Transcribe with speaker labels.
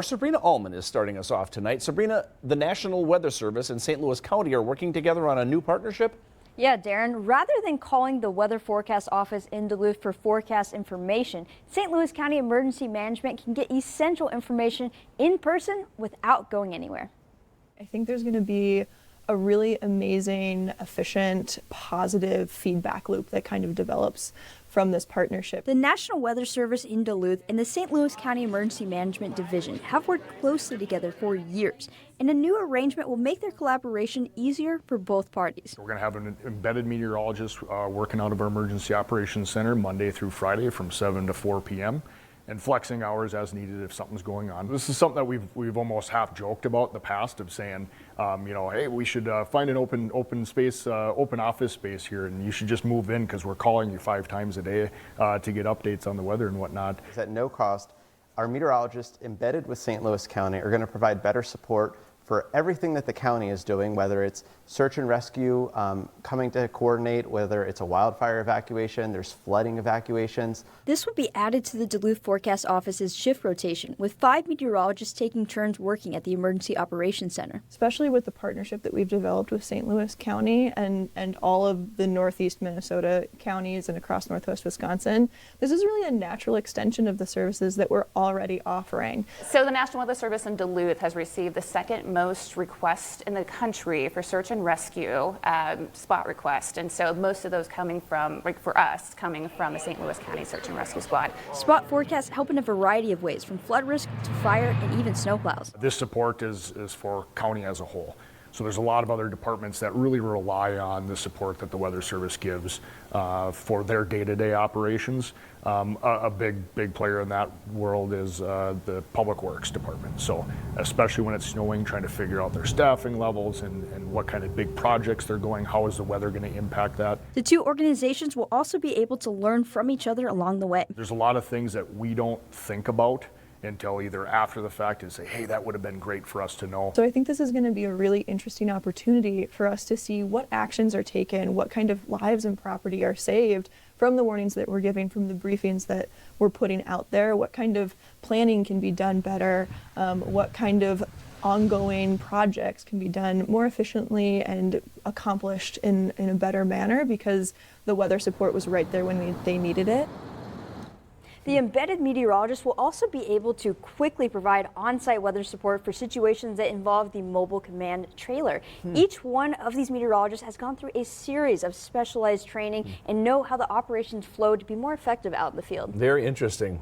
Speaker 1: Sabrina Allman is starting us off tonight. Sabrina, the National Weather Service and St. Louis County are working together on a new partnership?
Speaker 2: Yeah, Darren, rather than calling the Weather Forecast Office in Duluth for forecast information, St. Louis County Emergency Management can get essential information in person without going anywhere.
Speaker 3: I think there's going to be a really amazing, efficient, positive feedback loop that kind of develops from this partnership.
Speaker 2: The National Weather Service in Duluth and the St. Louis County Emergency Management Division have worked closely together for years, and a new arrangement will make their collaboration easier for both parties.
Speaker 4: We're going to have an embedded meteorologist working out of our Emergency Operations Center Monday through Friday from 7 to 4 p.m. and flexing hours as needed if something's going on. This is something that we've almost half joked about in the past of saying, hey, we should find an open office space here, and you should just move in because we're calling you 5 times a day to get updates on the weather and whatnot.
Speaker 5: At no cost, our meteorologists embedded with St. Louis County are going to provide better support for everything that the county is doing, whether it's search and rescue, coming to coordinate, whether it's a wildfire evacuation, there's flooding evacuations.
Speaker 2: This would be added to the Duluth Forecast Office's shift rotation, with 5 meteorologists taking turns working at the Emergency Operations Center.
Speaker 3: Especially with the partnership that we've developed with St. Louis County and all of the northeast Minnesota counties and across northwest Wisconsin, this is really a natural extension of the services that we're already offering.
Speaker 6: So the National Weather Service in Duluth has received the second most requests in the country for search and rescue spot requests, and so most of those coming from, for us, coming from the St. Louis County Search and Rescue Squad.
Speaker 2: Spot forecasts help in a variety of ways, from flood risk to fire and even snowplows.
Speaker 4: This support is for county as a whole. So there's a lot of other departments that really rely on the support that the Weather Service gives for their day-to-day operations. A big player in that world is the Public Works Department. So especially when it's snowing, trying to figure out their staffing levels and what kind of big projects they're going, how is the weather going to impact that.
Speaker 2: The two organizations will also be able to learn from each other along the way.
Speaker 4: There's a lot of things that we don't think about until either after the fact and say, hey, that would have been great for us to know.
Speaker 3: So I think this is going to be a really interesting opportunity for us to see what actions are taken, what kind of lives and property are saved from the warnings that we're giving, from the briefings that we're putting out there, what kind of planning can be done better, what kind of ongoing projects can be done more efficiently and accomplished in a better manner because the weather support was right there when they needed it.
Speaker 2: The embedded meteorologist will also be able to quickly provide on-site weather support for situations that involve the mobile command trailer. Each one of these meteorologists has gone through a series of specialized training and know how the operations flow to be more effective out in the field.
Speaker 1: Very interesting.